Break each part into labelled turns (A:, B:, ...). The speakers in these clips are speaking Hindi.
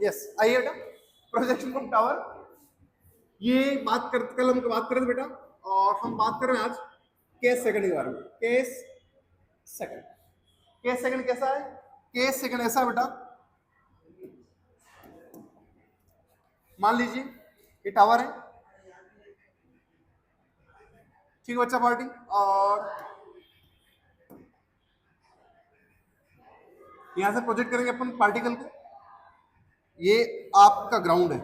A: यस, आइए बेटा, प्रोजेक्शन फ्रॉम टावर। ये बात कर, कल हम बात कर रहे थे बेटा, और हम बात कर रहे हैं आज केस सेकंड के बारे में। केस सेकंड, केस सेकंड कैसा है? केस सेकंड ऐसा है बेटा, मान लीजिए ये टावर है, ठीक है बच्चा पार्टी, और यहां से प्रोजेक्ट करेंगे अपन पार्टिकल को। ये आपका ग्राउंड है,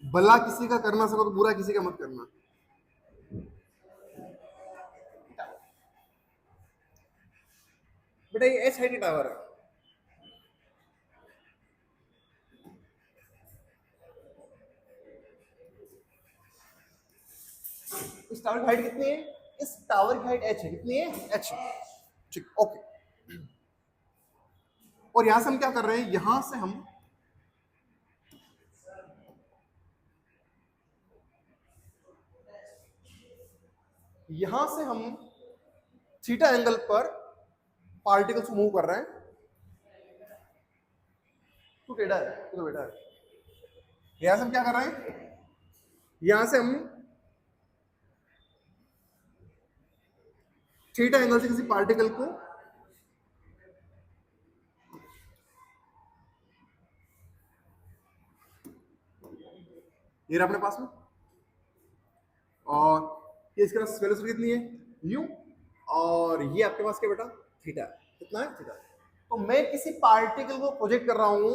A: भला किसी का करना सको तो बुरा किसी का मत करना। बेटा ये एच हाइट टावर है, इस टावर की हाइट कितनी है? इस टावर की हाइट एच है, कितनी है? एच। ठीक, ओके। और यहां से हम क्या कर रहे हैं? यहां से हम थीटा एंगल पर पार्टिकल्स मूव कर रहे हैं। तू टेढ़ा है, तू तो बेटा है। यहां से हम क्या कर रहे हैं? यहां से हम थीटा एंगल से किसी पार्टिकल को ये रहा अपने पास में, और ये इसके पास वेलोसिटी कितनी है? u, और ये आपके पास क्या बेटा? थीटा। कितना है? थीटा। तो मैं किसी पार्टिकल को प्रोजेक्ट कर रहा हूं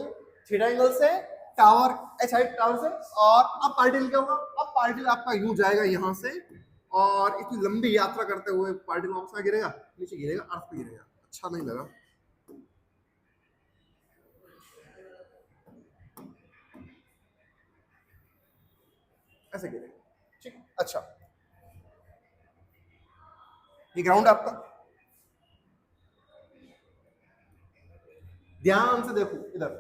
A: थीटा एंगल से टावर एच हाइट टावर से, और अब पार्टिकल क्या होगा? अब पार्टिकल आपका यू जाएगा यहां से, और इतनी लंबी यात्रा करते हुए पार्टिकल वापस कहां गिरेगा? नीचे गिरेगा, अर्थ पे गिरेगा। अच्छा नहीं लगा? ऐसे गिरेगा, ठीक। अच्छा, ये ग्राउंड आपका, ध्यान से देखो इधर।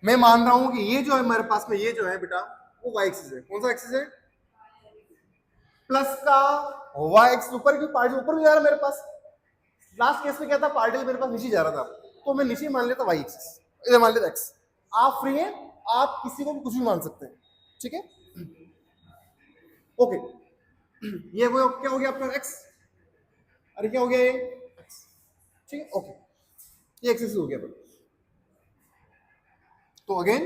A: मैं मान रहा हूं कि ये जो है मेरे पास में, ये जो है बेटा वो वाई एक्सिस है। कौन सा एक्सिस है? प्लस का वाई एक्सिस। ऊपर की पार्टी ऊपर भी जा रहा है मेरे पास। लास्ट केस में क्या था? पार्टिकल मेरे पास नीचे जा रहा था, तो मैं नीचे मान लेता वाई एक्सिस, इधर मान लेता एक्स। आप फ्री हैं, आप किसी को भी कुछ भी मान सकते हैं, ठीक है? ओके, ये वो क्या हो गया आपका? एक्स। अरे क्या हो गया ये? एक्स, ठीक है, ओके। ये एक्सिस हो गया बेटा। तो अगेन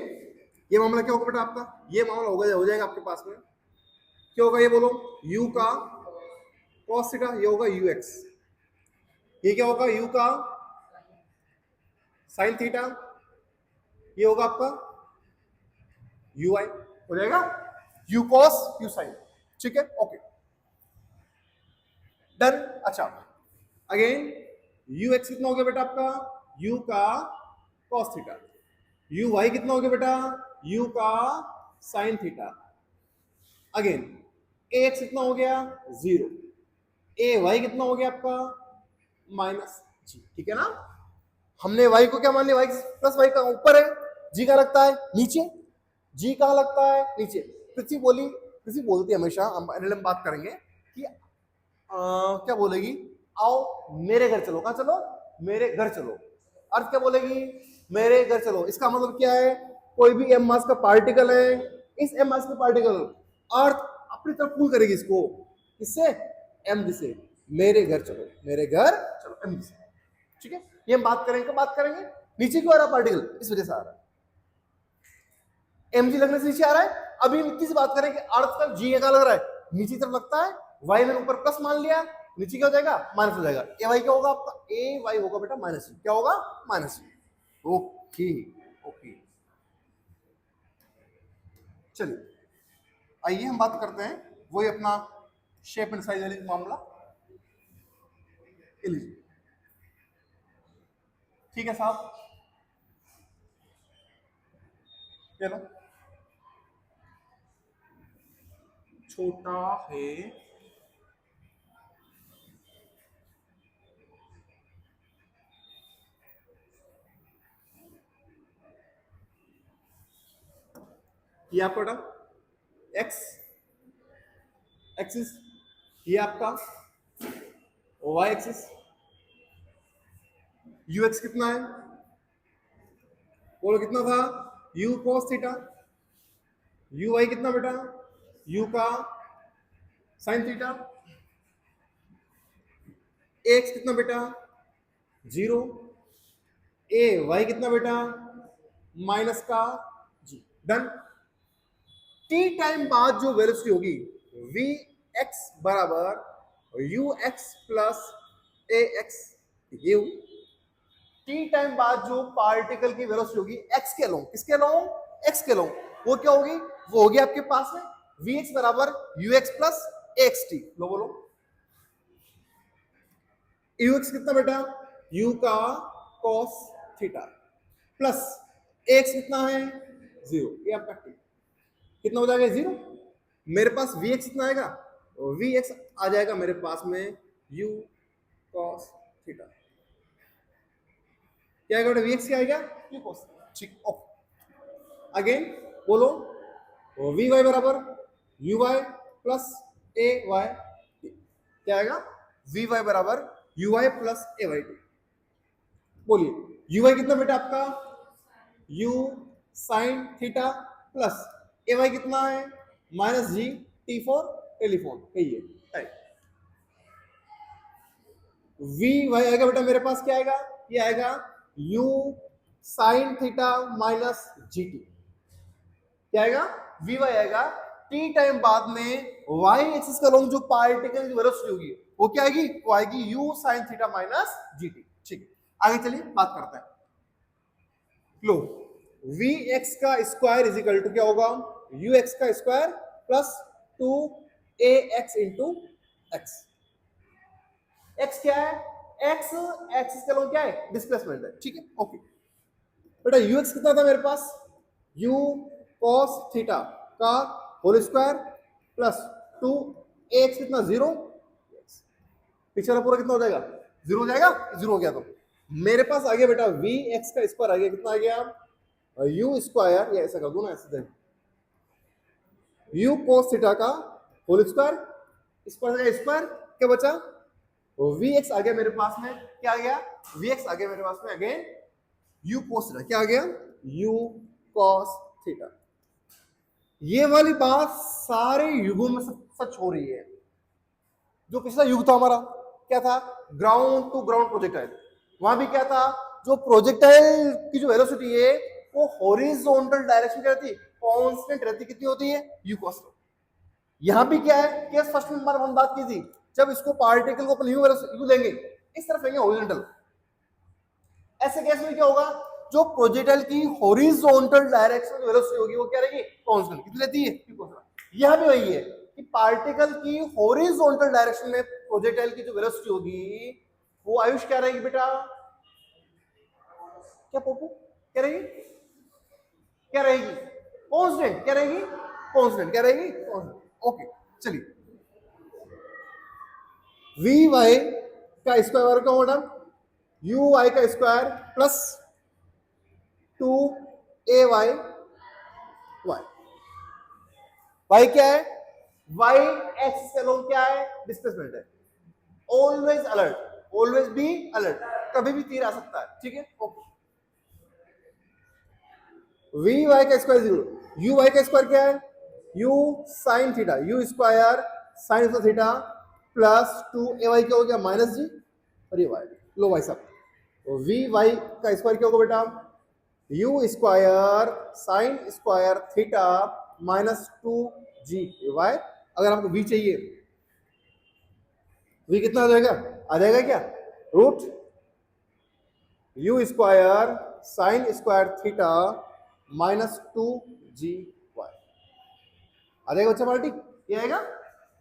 A: ये मामला क्या होगा बेटा आपका? ये मामला होगा, हो जाएगा आपके पास में, क्या होगा ये बोलो? u का cos थीटा, ये होगा ux। ये क्या होगा? u का sin थीटा, ये होगा आपका ui। हो जाएगा u cos u sin, ठीक है, ओके, डन। अच्छा, अगेन ux कितना हो गया बेटा आपका? u का cos थीटा। uy कितना हो गया बेटा? u का sin थीटा। अगेन ax कितना हो गया? 0। ay कितना हो गया आपका? माइनस जी, ठीक है ना? हमने y को क्या मान लिया? y प्लस y का ऊपर है, g का लगता है नीचे, g कहाँ लगता है? नीचे। पृथ्वी बोलती है हमेशा, हम एनएलएम बात करेंगे कि क्या बोलेगी? आओ मेरे घर चलो। कहाँ चलो? मेरे घर चलो। अर्थ क्या बोलेगी? मेरे घर चलो। इसका मतलब क्या है? कोई भी m मास का पार्टिकल है, इस m मास का पार्टिकल अर्थ अपनी तरफ पुल करेगी इसको, इससे m दिशे। मेरे घर चलो, मेरे घर चलो, m दिशे, ठीक है? ये हम बात करेंगे, बात करेंगे नीचे क्यों आ रहा पार्टिकल? इस वजह से आ रहा है, mg लगने से नीचे आ रहा है। अभी हम इतनी सी बात करें कि अर्थ का g क्या लग रहा है? नीचे तरफ लगता है। y मैंने ऊपर प्लस मान लिया, नीचे क्या हो जाएगा? माइनस हो जाएगा। ए वाई क्या होगा आपका? ए वाई होगा बेटा माइनस। क्या होगा? माइनस। ओके, ओके, चलिए आइए हम बात करते हैं वही अपना शेप एंड साइज वाली मामला। लीजिए, ठीक है साहब, चलो छोटा है ये आपका एक्स एक्सिस, ये आपका वाई एक्सिस, यू एक्स कितना है, बोलो कितना था, u cos theta, u y कितना बेटा, यू का साइन थीटा, ए एक्स कितना बेटा, 0, ए वाई कितना बेटा, माइनस का जी, डन। टी टाइम बाद जो वेलोसिटी होगी वी एक्स बराबर u x plus a x, ये हुई। टी टाइम बाद जो पार्टिकल की वेलोसिटी होगी एक्स के अलोंग, किसके अलोंग, एक्स के अलोंग, वो क्या होगी, वो होगी आपके पास में वी एक्स बराबर u x plus a x t. लो बोलो यू एक्स कितना बेटा, यू का कॉस थीटा प्लस एक्स कितना है 0, ये आपका टी कितना हो जाएगा 0। मेरे पास वी एक्स कितना आएगा, वी एक्स आ जाएगा मेरे पास में यू कॉस थीटा, क्या आएगा बेटा, वी एक्स क्या आएगा, यू कॉस, ठीक ओके। अगेन बोलो वी वाई बराबर u y plus a y, क्या आएगा, वी वाई बराबर u y plus a y t. बोलिए यू वाई कितना बेटा आपका, u sine theta plus a y कितना है minus g t for telephone, कहिए टाइप। वी वाई आएगा बेटा मेरे पास क्या आएगा, ये आएगा u sine theta minus g t, क्या आएगा, वी वाई आएगा। टी टाइम बाद में वाई एक्सिस का लॉन्ग जो पार्टिकल की वेलोसिटी होगी वो क्या आएगी, वो आएगी you sine theta minus g T. ठीक है आगे चलिए बात करते हैं। लो वी एक्स का स्क्वायर इज इक्वल टू क्या होगा, यू एक्स का स्क्वायर प्लस 2 ए एक्स इंटू एक्स। एक्स क्या है, एक्स एक्सिस का लॉन्ग क्या है, डिस्प्लेसमेंट है, ठीक है ओके। बेटा यू एक्स कितना था मेरे पास, यू कॉस थीटा का होल स्क्वायर प्लस 2 ए एक्स कितना 0, पीछे वाला पूरा कितना हो जाएगा 0 हो जाएगा, 0 हो गया तो मेरे पास आ गया बेटा वी एक्स का स्क्वायर आ गया, कितना आ गया यू स्क्वायर, या ऐसा कर दो ना ऐसे, यू कोस थीटा का होल स्क्वायर, स्क्वायर क्या बचा, वी एक्स आ गया मेरे पास में, क्या आ गया, वी एक्स आ गया मेरे पास में अगेन यू कोस थीटा, क्या आ गया यू कॉस थीटा। ये वाली बात सारे युगों में सच हो रही है। जो पिछला युग था हमारा क्या था, ग्राउंड टू ग्राउंड प्रोजेक्टाइल, वहां भी क्या था, जो प्रोजेक्टाइल की जो वेलोसिटी है वो हॉरिजॉन्टल डायरेक्शन क्या रहती है, कांस्टेंट रहती, कितनी होती है यू कॉस। यहां भी क्या है, केस फर्स्ट में हम बात की थी, जब इसको पार्टिकल को अपन यू लेंगे, इस तरफ लेंगे हॉरिजॉन्टल, ऐसे केस में क्या होगा, जो प्रोजेक्टाइल की हॉरिजॉन्टल डायरेक्शन में वेलोसिटी होगी वो क्या रहेगी कांस्टेंट, कितनी रहती है यू कॉस। यहां भी वही है कि पार्टिकल की हॉरिजॉन्टल डायरेक्शन में प्रोजेक्टाइल की जो वेलोसिटी होगी वो आयुष क्या रहेगी बेटा, क्या पोपू क्या रहेगी, क्या रहेगी कांस्टेंट, क्या रहेगी कांस्टेंट, क्या रहेगी कांस्टेंट ओके। चलिए वी वाई का स्क्वायर का होगा यू वाई का square plus 2 a Y Y, Y क्या है, वाई एक्स का लॉन्ग क्या है, डिस्प्लेसमेंट है। Always alert, always be alert, कभी भी तीर आ सकता है, ठीक है ओके। वी वाई का स्क्वायर 0, यू वाई का स्क्वायर क्या है, u sine theta, u square sine theta plus 2 a y क्या हो गया माइनस जी, और ये वाई, लो भाई साहब वी वाई का स्क्वायर क्या होगा बेटा, u square sine square theta minus 2 g y. अगर आपको वी चाहिए, वी कितना आ जाएगा क्या, root u square sine square theta minus 2 g y आ जाएगा बच्चा पार्टी, ये आएगा,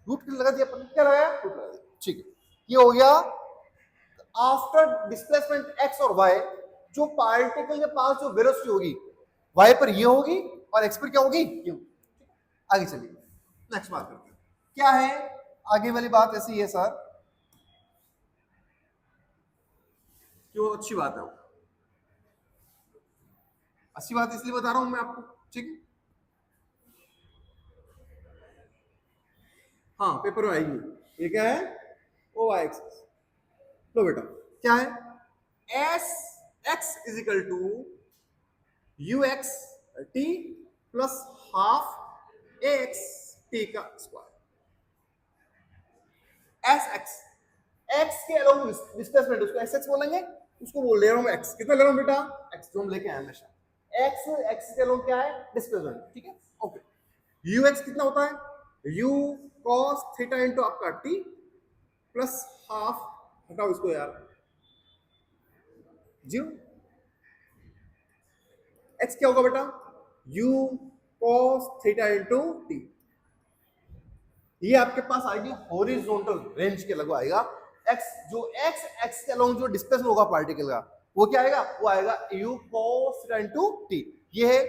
A: रूट लगा दिया अपन, क्या लगाया रूट लगा दिया, ठीक है ये हो गया। आफ्टर डिस्प्लेसमेंट एक्स और वाई, जो पार्टिकल के पास जो वेलोसिटी होगी वाई पर ये होगी और एक्स पर क्या होगी ये होगी। आगे चलिए नेक्स्ट बात करते हैं, क्या है आगे वाली बात ऐसी है सर, क्यों अच्छी बात है वो, अच्छी बात इसलिए बता रहा हूं मैं आपको, ठीक है हाँ पेपर में आएगी। ये क्या है, ओ वाई एक्सिस। लो बेटा क्या है, s x is equal to u x t plus half a x t का स्क्वायर। एस एक्स, एक्स के अलोंग डिस्प्लेसमेंट, उसको एस एक्स बोलेंगे, उसको बोल ले रहा हूं एक्स। कितना ले रहा हूं बेटा, एक्स जो हम लेके आए हमेशा। एक्स, एक्स के अलोंग क्या है, डिस्प्लेसमेंट, ठीक है ओके। यू एक्स कितना होता है, यू कॉस थीटा इंटू आपका टी प्लस हाफ, हटाओ इसको यार, जीरो। एक्स क्या होगा बेटा, you cos theta into T, ये आपके पास आएगी हॉरिजॉन्टल रेंज के लगभग आएगा। एक्स जो एक्स एक्स के अलोंग जो डिस्प्लेसमेंट होगा पार्टिकल का, वो क्या आएगा, वो आएगा you cos theta into T. ये है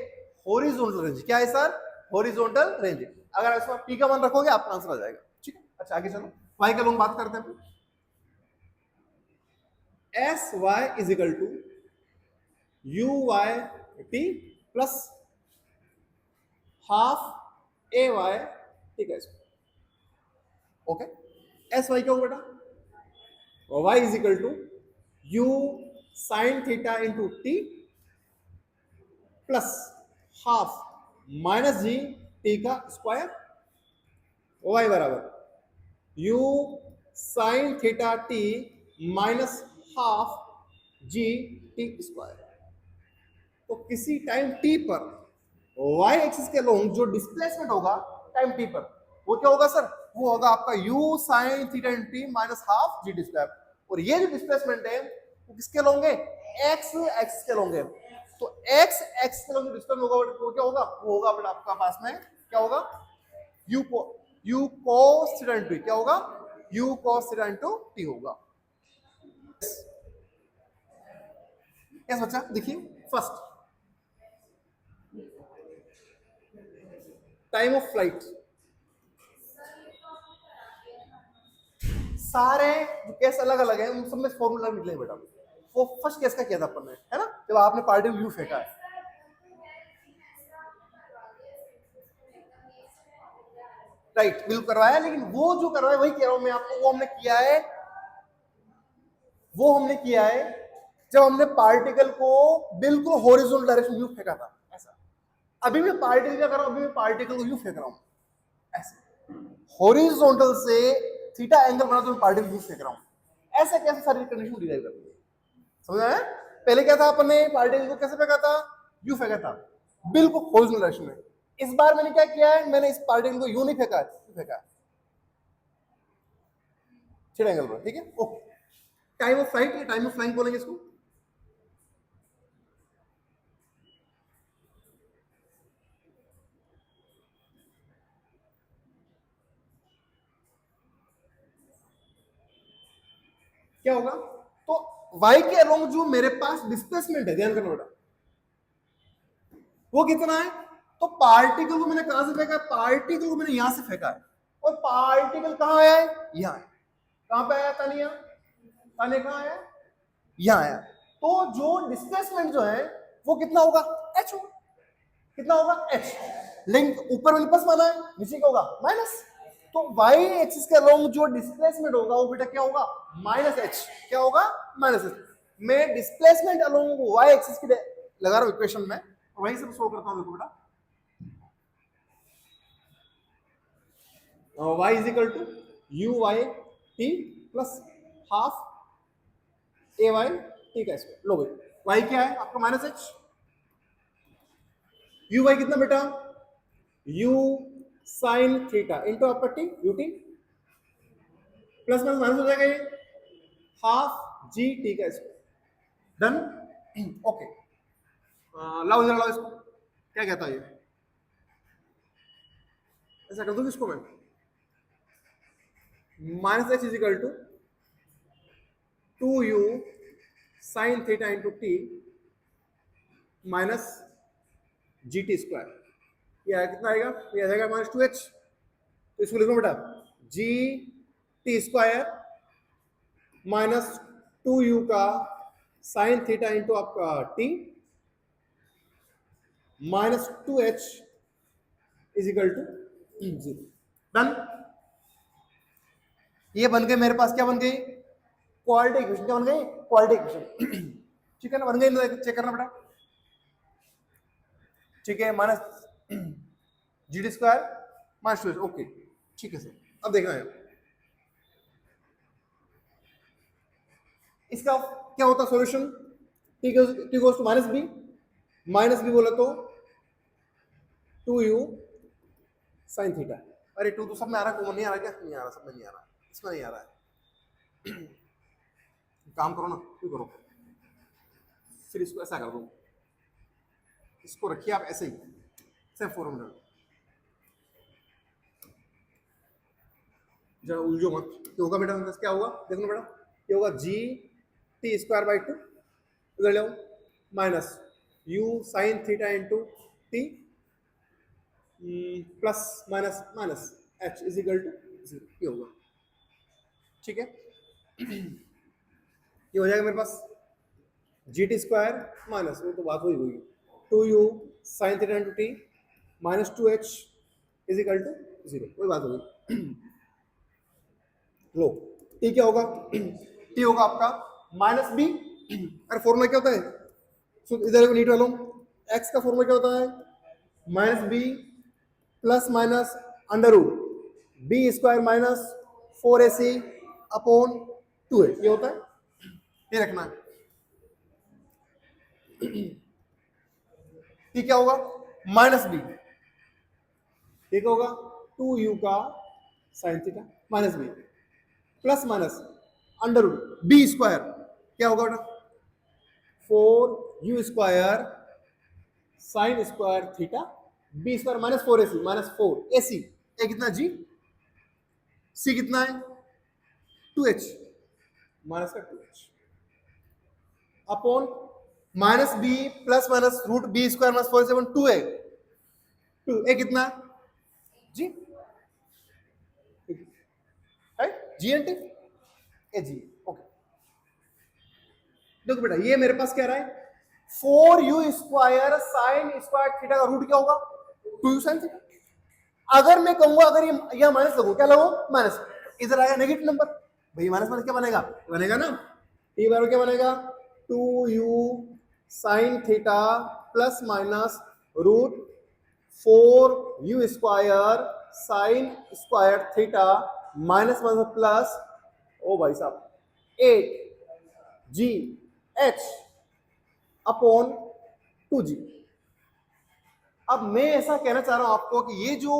A: हॉरिजॉन्टल रेंज। क्या है सर, हॉरिजॉन्टल रेंज। अगर इसमें टी का मान रखोगे आपका आंसर आ जाएगा, ठीक है। अच्छा आगे चलो, वाई के अलोंग बात करते हैं। S y is equal to u y t plus half a y, ठीक है इसको ओके। एस वाई क्या होगा बेटा, y is equal to u sine theta into t plus half minus g t का स्क्वायर, y बराबर u sine theta t minus half g t square. तो किसी टाइम t पर y एक्सिस के लोंग जो डिस्प्लेसमेंट होगा टाइम t पर, वो क्या होगा सर, वो होगा आपका u sine theta in T minus half ji displace. और ये जो डिस्प्लेसमेंट है वो किसके लोंगे, x एक्सिस के लोंगे। तो x एक्सिस के लोंग डिस्प्लेसमेंट होगा, वो क्या होगा, वो होगा बेटा आपका पास में क्या होगा, u cos theta in T, क्या होगा, u cos theta into T होगा। यस बच्चा देखिए, फर्स्ट टाइम ऑफ फ्लाइट, सारे जो केस अलग अलग हैं उन सब में फॉर्मूला निकले बेटा। वो फर्स्ट केस का किया था अपन ने, है ना, जब आपने पार्टी में यू फेंका है, राइट, बिल्कुल करवाया। लेकिन वो जो करवाया वही कह रहा हूं मैं आपको, वो हमने किया है, वो हमने किया है जब हमने पार्टिकल को बिल्कुल हॉरिजॉन्टल डायरेक्शन यू फेंका था, ऐसा। अभी मैं पार्टिकल क्या कर रहा हूं, अभी मैं पार्टिकल को यू फेंक रहा हूं ऐसे, हॉरिजॉन्टल से थीटा एंगल बना तो मैं पार्टिकल यू फेंक रहा हूं। ऐसे कैसे सारी कंडीशन डिराइव करते हैं, समझ आया। पहले क्या था, अपने पार्टिकल को कैसे फेंका था, यू फेंका था बिल्कुल हॉरिजॉन्टल डायरेक्शन में। इस बार मैंने क्या किया है, मैंने इस पार्टिकल को यू नहीं फेंका, यू फेंका थीटा एंगल पर, ठीक है okay. Time of flight, time of flying बोलेंगे इसको। क्या होगा, तो y के अलोंग जो मेरे पास डिस्प्लेसमेंट है, ध्यान करना बेटा, वो कितना है। तो पार्टिकल को मैंने कहां से फेंका, पार्टिकल को मैंने यहां से फेंका है, और पार्टिकल कहां आया है, यहां है। कहां पे आया तानिया, तानिया कहां आया, यहां आया। तो जो डिस्प्लेसमेंट जो है वो कितना होगा, h होगा, कितना होगा h। लिंक ऊपर वाले प्लस माना है, नीचे क्या होगा, माइनस। तो y एक्सिस के अलोंग जो डिस्प्लेसमेंट होगा वो बेटा क्या होगा, माइनस h, क्या होगा, माइनस h। मैं डिस्प्लेसमेंट अलोंग y एक्सिस की लगा रहा हूं इक्वेशन में, वहीं से शो करता हूं देखो बेटा, y is equal to u y t plus half a y t का स्क्वायर। लो भाई y क्या है आपका, माइनस h, यू वाई कितना बेटा, यू साइन थीटा इंटू आपका T U T, plus minus minus हो जाएगा ये, हाफ जी टी का स्क्वायर। Done okay. लाओ इधर लाओ इसको, क्या कहता है ये, ऐसा कर दूं इसको मैं, minus h is equal to two u sine theta into t minus g t square. ये कितना आएगा, ये आ जाएगा माइनस टू एच। तो इसको लिखो बेटा, g t square minus two u का साइन थीटा इंटू आपका t minus two h is equal to zero. Done. ये बन गए मेरे पास, क्या बन गई, क्वालिटी इक्वेशन। क्या बन गई, क्वालिटी इक्वेशन। ठीक है ना, बन गई, चेक करना बेटा। ठीक है, minus G D square minus to, okay ठीक है सर। अब देखना है इसका क्या होता है solution, t goes to minus b बोला तो 2u साइन थीटा। अरे 2 तो सब में आ रहा है, कॉमन नहीं आ रहा क्या, नहीं आ रहा, सब में नहीं आ रहा, इसमें नहीं आ रहा है। काम करो ना, क्यों करो, फिर इसको ऐसा कर दो, इसको रखिए आप ऐसे ही, सिर्फ फॉर्मूला, जरा उलझो मत। क्या होगा बेटा, क्या होगा देखो बेटा, क्या होगा, जी टी स्क्वायर बाई 2 इधर ले आओ, minus u sine theta into t plus minus minus h is equal to 0, ये होगा। ठीक है, ये हो जाएगा मेरे पास जी टी स्क्वायर माइनस, वो तो बात हुई हुई, 2u sine theta into t minus 2h is equal to 0, वही बात होगी। लो टी क्या होगा, टी होगा आपका माइनस बी, अरे फॉर्मूला क्या होता है, सो इधर नीट वालों, एक्स का फॉर्मूला क्या होता है, minus b plus minus under root b square minus 4ac upon 2a, ये होता है, ये रखना है। टी क्या होगा, माइनस बी, ये क्या होगा, 2u का sine theta minus b plus minus under root b square, क्या होगा बेटा, 4u square sine square theta b square minus 4ac minus 4ac, a कितना जी, सी कितना है 2h माइनस का 2h upon minus b plus minus root b square minus 4 2a, 2a कितना जी है, g n t a g, okay. देखो बेटा ये मेरे पास क्या रहा है, 4u square sine square theta का रूट क्या होगा, 2u साइन थीटा। अगर मैं कहूंगा, अगर ये माइनस लगू, क्या लगो माइनस, इधर आएगा नेगेटिव नंबर, भाई माइनस माइनस क्या बनेगा, बनेगा ना, टी बराबर क्या बनेगा, 2u sine theta plus minus root 4u square sine square theta minus minus plus, ओ भाई साहब 8g h अपॉन 2g। अब मैं ऐसा कहना चाह रहा हूं आपको कि ये जो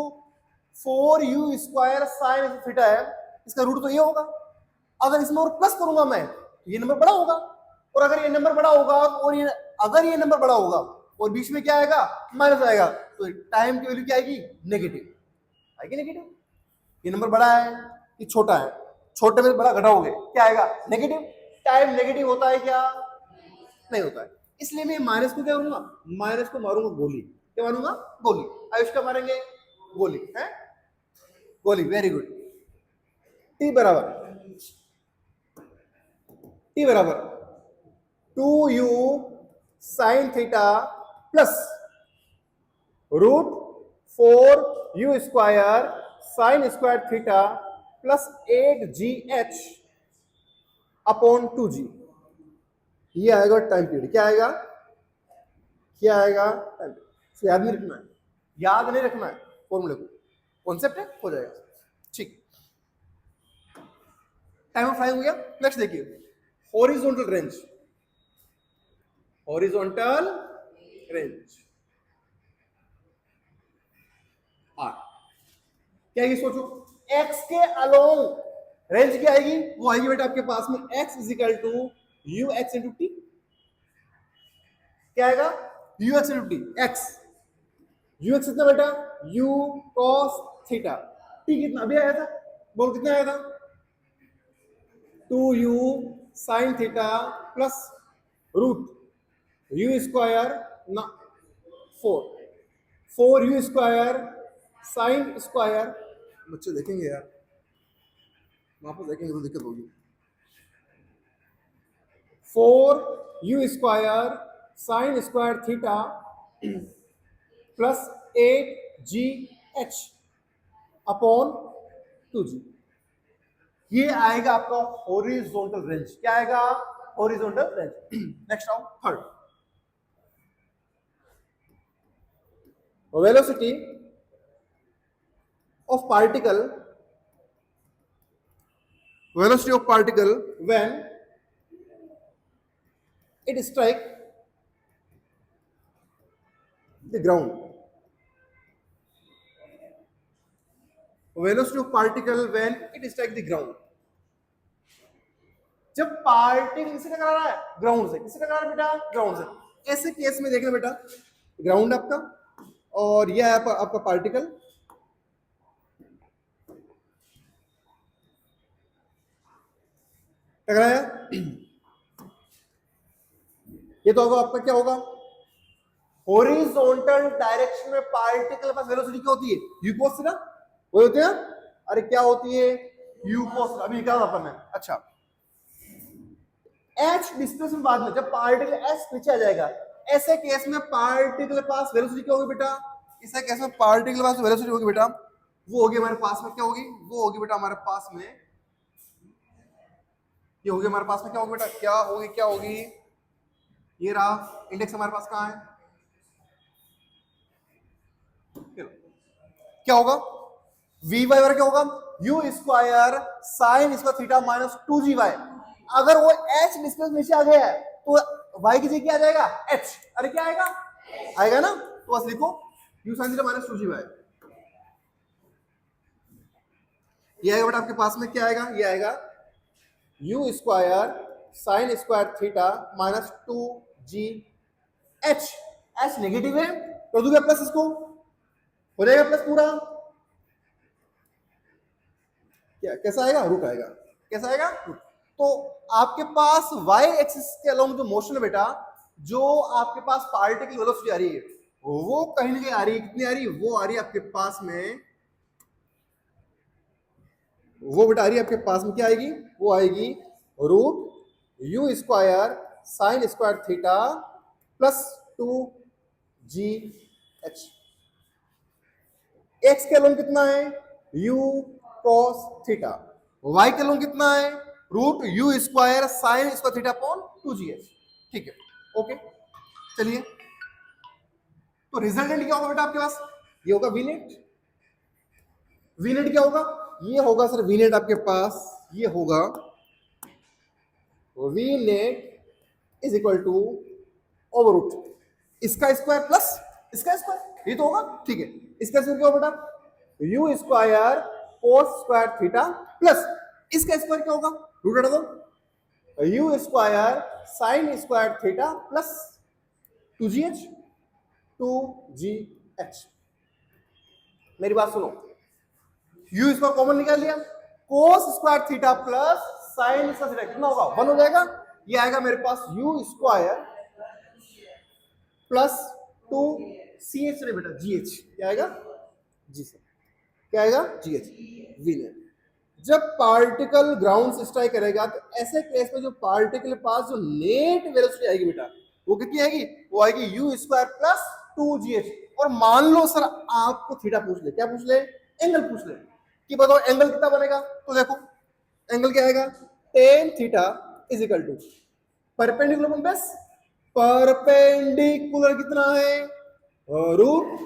A: 4u स्क्वायर साइन थीटा है, इसका रूट तो ये होगा, अगर इसमें और प्लस करूंगा मैं तो ये नंबर बड़ा होगा, और अगर ये नंबर बड़ा होगा और ये, अगर ये नंबर बड़ा होगा और बीच में क्या आएगा, माइनस आएगा, तो टाइम की वैल्यू क्या आएगी, नेगेटिव आएगी, नेगेटिव। ये नंबर बड़ा है, ये छोटा है, छोटे में बड़ा घटाओगे क्या आएगा, नेगेटिव। टाइम नेगेटिव होता है क्या, नहीं होता है, इसलिए मैं माइनस को क्या करूंगा, माइनस को मारूंगा गोली, क्या मारूंगा, गोली। आयुष का मारेंगे, गोली है, गोली, वेरी गुड। टी बराबर 2u sine theta plus root 4u square sine square theta plus 8gh upon 2g, ये आएगा टाइम पीरियड, क्या आएगा, क्या आएगा टाइम पीरियड। याद नहीं रखना है, याद नहीं रखना है फॉर्मूले को, कॉन्सेप्ट है, हो जाएगा ठीक। टाइम ऑफ फ्लाइंग हो गया। नेक्स्ट देखिए, horizontal range, horizontal range R क्या आएगी, सोचो, एक्स के अलोंग रेंज क्या आएगी, वो आएगी बेटा आपके पास में x is equal to u x into t, क्या आएगा, u x into t, x u x कितना बेटा, यू कॉस थीटा, टी कितना अभी आया था, बोल कितना आया था, 2u sine theta plus root u square ना 4u स्क्वायर साइन स्क्वायर, बच्चे देखेंगे यार, वापस देखेंगे तो दिक्कत होगी, 4u square sine square theta plus 8gh upon 2g, ये आएगा आपका हॉरिजॉन्टल रेंज। क्या आएगा? Horizontal range. नेक्स्ट आओ third, velocity of particle, velocity of particle when it strike the ground, velocity of particle when it strike the ground। जब पार्टिकल किससे टकरा रहा है? ग्राउंड से। किससे टकरा रहा है बेटा? ग्राउंड से। ऐसे केस में देखना बेटा, ग्राउंड आपका और यह है आपका पार्टिकल, टकराया, ये तो होगा आपका, क्या होगा? हॉरिजॉन्टल डायरेक्शन में पार्टिकल पास वेलोसिटी क्या होती है? You cos theta. वो होती है, अरे क्या होती है? You cos। अभी क्या था अपन ने? अच्छा, h डिस्प्लेसमेंट बाद में, जब पार्टिकल s पीछे आ जाएगा, ऐसे केस में पार्टिकल पास वेलोसिटी क्या होगी बेटा? ऐसे केस में पार्टिकल पास वेलोसिटी होगी बेटा, वो होगी हमारे पास में, क्या होगी? वो होगी बेटा हमारे पास में, ये होगी हमारे पास में, क्या होगी बेटा? क्या होगी? क्या होगी? ये रहा इंडेक्स हमारे पास कहां है? क्या होगा? वी वाई क्या होगा? U square sine square theta minus 2g y. अगर वो h डिस्टेंस नीचे आ गया है तो y की जगह क्या आ जाएगा? h। अरे क्या आएगा? आएगा ना, तो बस लिखो u sine theta minus 2g y. ये आएगा बेटा आपके पास में, क्या आएगा? ये आएगा u square sine square theta minus 2g h। h negative है तो दूंगा प्लस, इसको हो जाएगा प्लस पूरा। क्या कैसा आएगा? रूट आएगा। कैसा आएगा? रूट। तो आपके पास y एक्सिस के अलोंग जो मोशन है बेटा, जो आपके पास पार्टिकल वेलोसिटी आ रही है, वो कहीं ना कहीं आ रही है। कितनी आ रही है? वो आ रही है आपके पास में, वो बेटा आ रही है आपके पास में, क्या आएगी? वो आएगी root u square sine square theta plus 2g h। x के अलोंग कितना है? u cos theta. y के अलोंग कितना है? Root u square sine square theta upon 2gh। ठीक है, ओके। चलिए, तो रिजल्टेंट क्या होगा बेटा आपके पास? ये होगा वी नेट। वी नेट क्या होगा? ये होगा सर वी नेट आपके पास, ये होगा v net is equal to over root इसका स्क्वायर प्लस इसका स्क्वायर, ये तो होगा। ठीक है, इसका स्क्वायर क्या होगा बेटा? U square cos square theta plus इसका स्क्वायर क्या होगा? रूट हटा दो, you square sine square theta plus 2gh 2gh। मेरी बात सुनो, यू स्क्वायर कॉमन निकाल लिया, cos square theta plus sign square theta कितना होगा? 1 हो जाएगा। ये आएगा मेरे पास यू स्क्वायर प्लस 2ch रे बेटा gh। क्या आएगा? जी सर, क्या आएगा? gh। वी नेट जब पार्टिकल ग्राउंड से स्ट्राइक करेगा तो ऐसे केस में जो पार्टिकल के पास जो नेट वेलोसिटी आएगी बेटा, वो कितनी आएगी? वो आएगी यू स्क्वायर प्लस 2gh। और मान लो सर आपको थीटा पूछ ले, क्या पूछ ले? एंगल पूछ ले कि बताओ एंगल कितना बनेगा। तो देखो एंगल क्या आएगा? tan theta is equal to perpendicular base, perpendicular कितना है? Root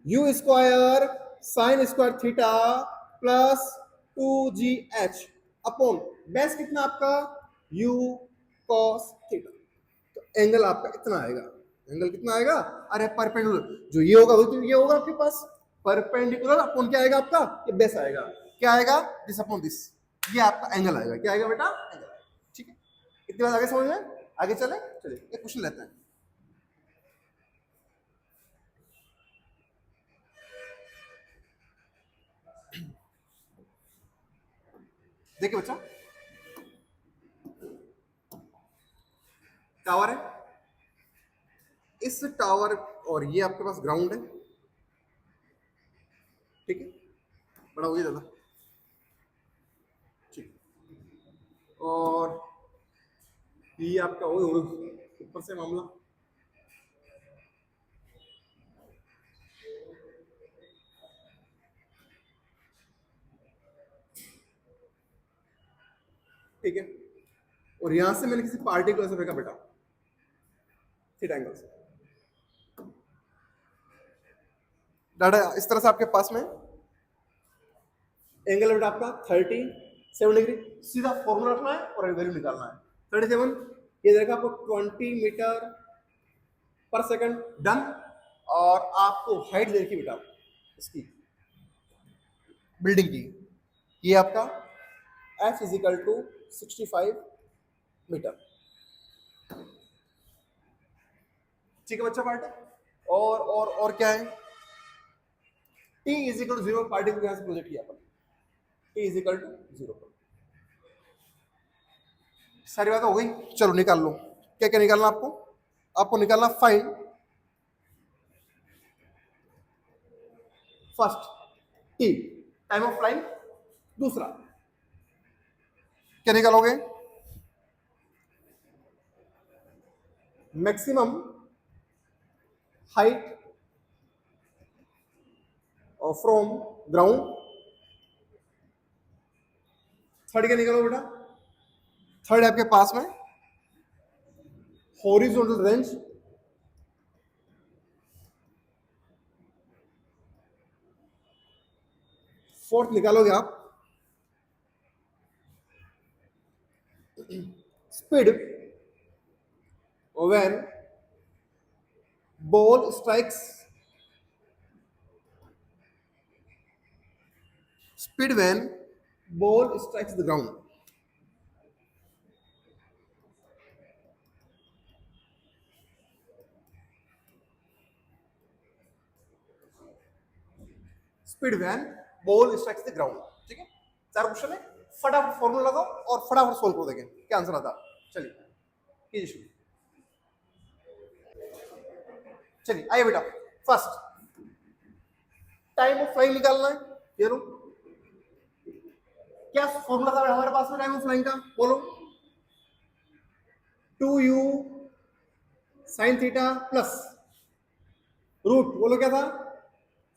A: u square sine square theta plus 2gh upon base कितना आपका? u cos theta. तो एंगल आपका इतना आएगा। एंगल कितना आएगा? अरे परपेंडिकुलर जो ये होगा वो तो ये होगा आपके पास, परपेंडिकुलर अपॉन क्या आएगा आपका? ये बेस आएगा। क्या आएगा? दिस अपॉन दिस, ये आपका एंगल आएगा। क्या आएगा बेटा? एंगल आएगा। ठीक है, इतनी बात आगे समझ में? आगे चले, चलिए एक क्वेश्चन लेते हैं। देखिए बच्चा, टावर है, इस टावर और ये आपके पास ग्राउंड है, ठीक है, बड़ा हो गया ज्यादा, ठीक। और ये आपका वो ऊपर से मामला, ठीक है, और यहां से मैंने किसी पार्टिकल को ऐसे फेंका बेटा थीटा एंगल से, डाटा इस तरह से आपके पास में एंगल बेटा आपका 37 डिग्री, सीधा फॉर्मूला रखना है और वैल्यू निकालना है 37, ये देखा आपको 20 मीटर पर सेकंड, डन। और आपको हाइट दे रखी बेटा इसकी बिल्डिंग की, ये आपका F इजिकल टू 65 मीटर, ठीक है बच्चा पार्ट। और क्या है, T इजिकल टू 0 पार्टिकल को यहां से प्रोजेक्ट किया अपन, T इजिकल टू 0 पर। सारी बात हो गई, चलो निकाल लो। क्या क्या निकालना आपको, आपको निकालना find first T time of flying, दूसरा क्या निकालोगे, maximum height from ground, third क्या निकालो बेटा, थर्ड आपके पास में हॉरिजॉन्टल रेंज, फोर्थ निकालोगे आप speed when ball strikes, speed when ball strikes the ground, speed when ball strikes the ground. ठीक है, चार क्वेश्चन है, फटाफट फॉर्मूला लगाओ और फटाफट सोल्व करो, देखें क्या आंसर आता। चलिए कीजिए शुरू, चलिए आइए बेटा। फर्स्ट टाइम ऑफ फ्लाइंग निकालना है, ये लो क्या फॉर्मूला था हमारे पास में टाइम ऑफ फ्लाइंग का, बोलो 2u sine theta plus root, बोलो क्या था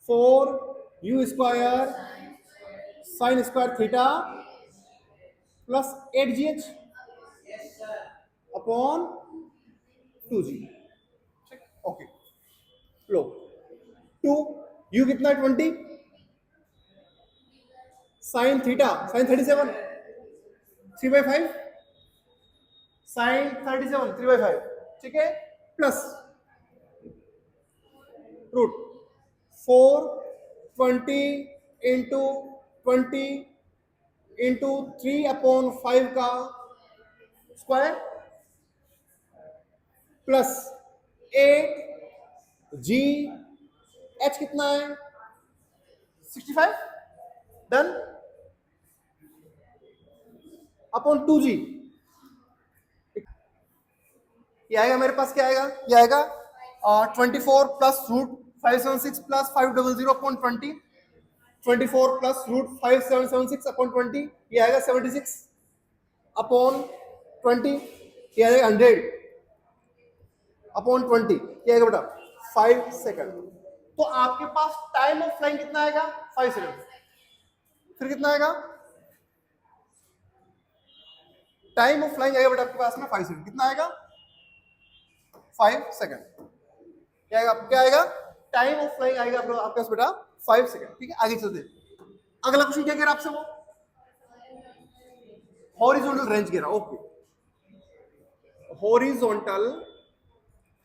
A: 4u square sine square theta plus 8gh upon 2g। Okay लो 2u कितना है 20 साइन थीटा साइन 37 3/5 साइन 37 3/5, ठीक है, प्लस रूट 420 इंटू 20 इंटू 3/5 का स्क्वायर प्लस 8g कितना है 65, डन, अपॉन 2g। ये आएगा मेरे पास, क्या आएगा, ये आएगा 24 plus root 576 plus 500 upon 20, 24 plus root 5776 upon 20, ये आएगा 76 अपॉन 20, ये आएगा 100 अपॉन 20, ये आएगा बेटा 5 सेकंड। तो आपके पास टाइम ऑफ फ्लाइंग कितना आएगा 5 सेकंड, फिर कितना आएगा टाइम ऑफ फ्लाइंग आएगा बेटा आपके पास में 5 सेकंड, कितना आएगा 5 सेकंड, क्या आएगा टाइम ऑफ फ्लाइंग आएगा आपके पास बेटा 5 सेकंड। ठीक है, आगे चलते, अगला क्वेश्चन क्या कह रहा है आपसे, वो हॉरिजॉन्टल रेंज कह रहा, ओके हॉरिजॉन्टल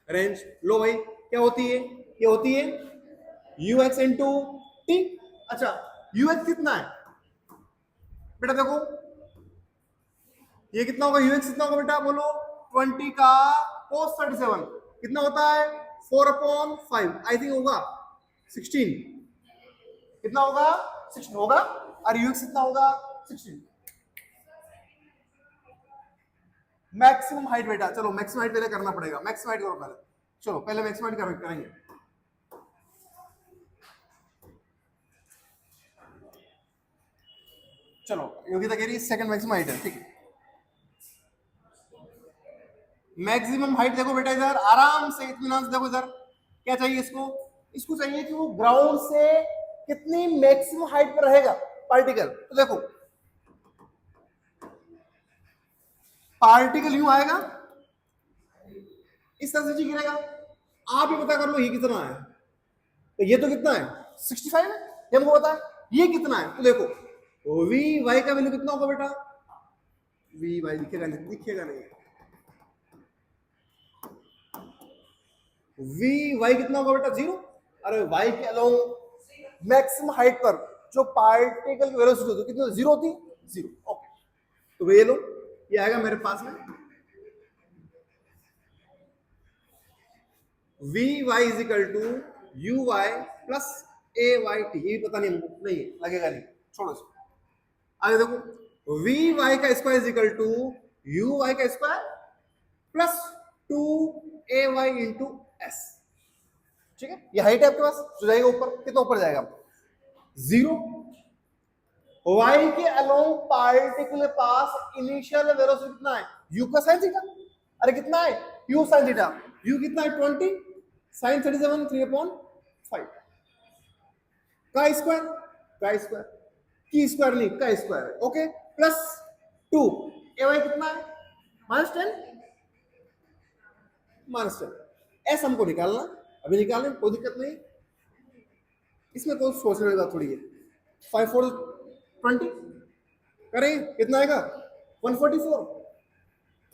A: रेंज, लो भाई क्या होती है, ये होती है ux इंटू टी। अच्छा ux कितना है बेटा, देखो ये कितना होगा, ux कितना होगा बेटा, बोलो 20 का cos 37 कितना होता है 4/5, आई थिंक होगा 16, कितना होगा 16 होगा, और ux कितना होगा 16। मैक्सिमम हाइट बेटा, चलो मैक्सिमम हाइट पहले करना पड़ेगा, मैक्सिमम हाइट करो पहले, चलो पहले मैक्सिमम हाइट करेंगे। चलो योगिता कह रही है सेकंड मैक्सिमम हाइट है, ठीक है, मैक्सिमम हाइट देखो बेटा इधर आराम से इत्मीनान से देखो, इधर क्या चाहिए इसको, इसको चाहिए कि वो ग्राउंड से कितनी मैक्सिमम हाइट पर रहेगा पार्टिकल। तो देखो पार्टिकल यूं आएगा, इस तरह से जी गिरेगा। आप ही पता कर लो ये कितना है। तो ये तो कितना है 65 है, ये हमको पता है। ये कितना है तो देखो वी वाई का वैल्यू कितना होगा बेटा, वी वाई दिखेगा नहीं, दिखेगा नहीं, वी वाई कितना होगा बेटा 0। अरे वाई के अलोंग मैक्सिमम हाइट पर जो पार्टिकल की वेलोसिटी होती है कितनी, 0 होती, 0। ओके, तो ये लो, ये आएगा मेरे पास में v y is equal to u y plus a y t. ये पता नहीं हमको, नहीं लगेगा नहीं, छोड़ो इसको। आगे देखो वी वाई का square is equal to u y का square plus 2 a y into s. ठीक है, ये हाइट है आपके पास, जो जाएगा ऊपर, कितना ऊपर जाएगा 0। वाई के along particle pass initial velocity कितना है, यू का साइन थीटा। अरे कितना है यू साइन थीटा, यू कितना है 20, साइन 37 3/5 का स्क्वायर, का स्क्वायर की स्क्वायर नहीं, का square. Okay, plus 2 a y कितना है -10, -10। एस हमको निकालना, अभी निकालने कोई दिक्कत नहीं, इसमें कोई सोचने वाली बात थोड़ी है। 5 4 20 करें, कितना आएगा 144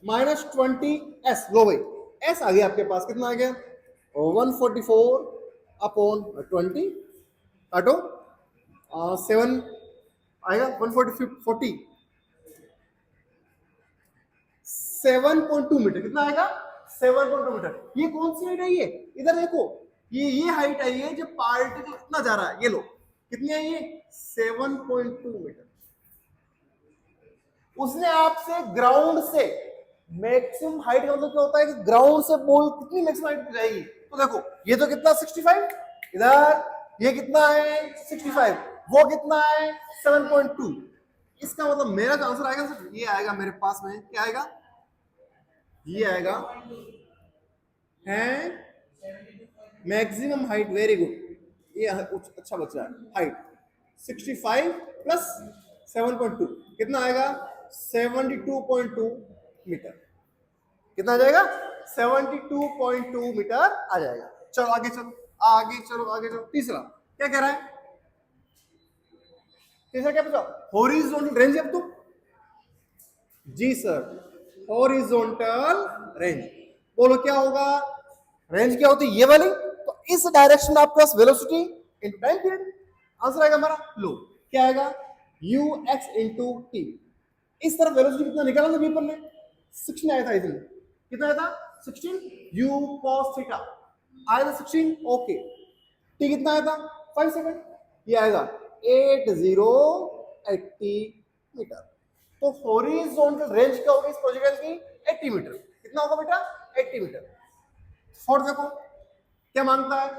A: -20 एस। लो भाई एस आ गया आपके पास, कितना आ गया 144 अपॉन 20, काटो 7 आएगा 140 7.2 मीटर, कितना आएगा 7.2 मीटर। ये कौन सी हाइट है, ये इधर देखो, ये हाइट है, ये जो पार्टिकल कितना जा रहा है, ये लो कितनी है ये 7.2 मीटर। उसने आपसे ग्राउंड से मैक्सिमम हाइट का मतलब क्या होता है कि ग्राउंड से बॉल कितनी मैक्सिमम हाइट पे जाएगी। तो देखो ये तो कितना 65, इधर ये कितना है 65, वो कितना है 7.2। इसका मतलब मेरा जो आंसर आएगा सर ये आएगा मेरे पास में, क्या आएगा, ये आएगा है मैक्सिमम हाइट। वेरी गुड, ये अच्छा बच्चा है। हाइट 65 प्लस 7.2 कितना आएगा 72.2 मीटर। कितना आ जाएगा 72.2 मीटर आ जाएगा। चलो आगे चलो, आगे चलो, आगे चलो। तीसरा क्या कह रहा है, तीसरा क्या पूछा, हॉरिजॉन्टल रेंज। अब तो जी सर, हॉरिजॉन्टल रेंज बोलो क्या होगा, रेंज क्या होती है ये वाली। तो इस डायरेक्शन में आपके पास velocity in time period, answer आएगा हमारा लो, क्या आएगा u x इंटू टी। इस तरफ वेलोसिटी कितना निकाला था पेपर में 16 आया था, इसमें कितना आया था 16 u cos थीटा आया था 16। ओके, टी कितना आया था 5 सेकंड, ये आएगा 8080 मीटर। तो हॉरिजॉन्टल रेंज क्या होगी इस प्रोजेक्टाइल की 80 मीटर। कितना होगा बेटा 80 मीटर। फोर्थ देखो क्या मांगता है,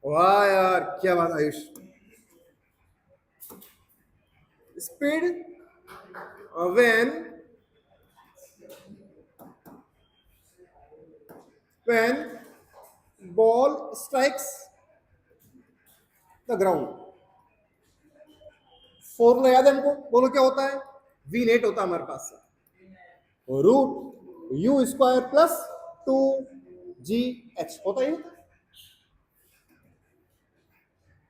A: वाह यार क्या बात Ayush. Speed when ball strikes the ground। Formula याद है हमको, बोलो क्या होता है, v नेट होता है हमारे पास root u square plus 2gh होता है।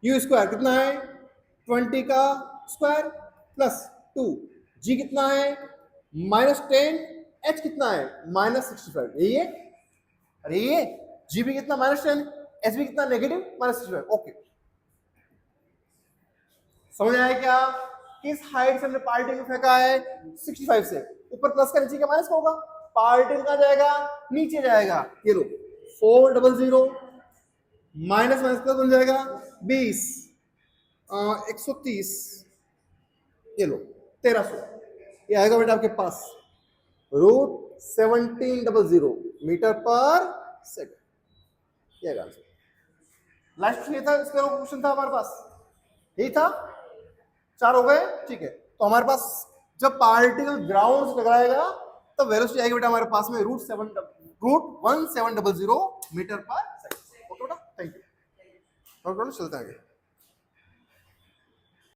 A: यू स्क्वायर कितना है 20 का स्क्वायर प्लस 2, जी कितना है -10, h कितना है -65, यही है। अरे ये जी भी कितना -10, एच भी कितना नेगेटिव -65। ओके, समझ आया क्या, किस हाइट से हमने पार्टिकल फेंका है 65 से, ऊपर प्लस का नीचे का माइनस का होगा, पार्टिकल कहां जाएगा नीचे जाएगा। ये लो 400 माइनस माइनस प्लस बन जाएगा 20 130, ये लो 1300, ये आएगा बेटा आपके पास रूट 1700 मीटर पर सेकंड। ये आंसर लास्ट ये था, इसका क्वेश्चन था हमारे पास, यही था। 4 हो गए, ठीक है। तो हमारे पास जब पार्टिकल ग्राउंड से टकराएगा तो वेलोसिटी आएगी बेटा हमारे पास में रूट 1700 मीटर पर सेकंड। ओके बेटा, थैंक यू। चलते हैं आगे।